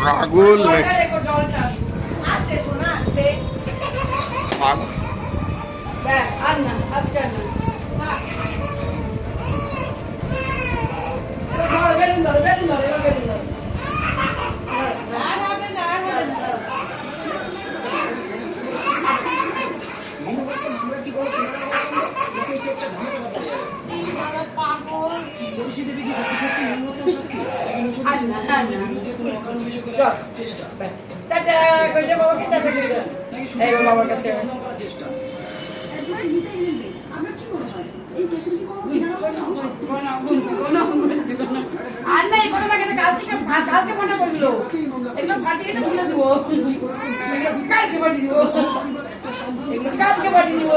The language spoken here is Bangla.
রাগুল আর নাই কোনো জায়গায় কালকে পাঠা বইগুলো এগুলো ফাটিয়ে তো ভুলে দিব কালকে পাঠিয়ে দিব এগুলো কালকে পাঠিয়ে দিব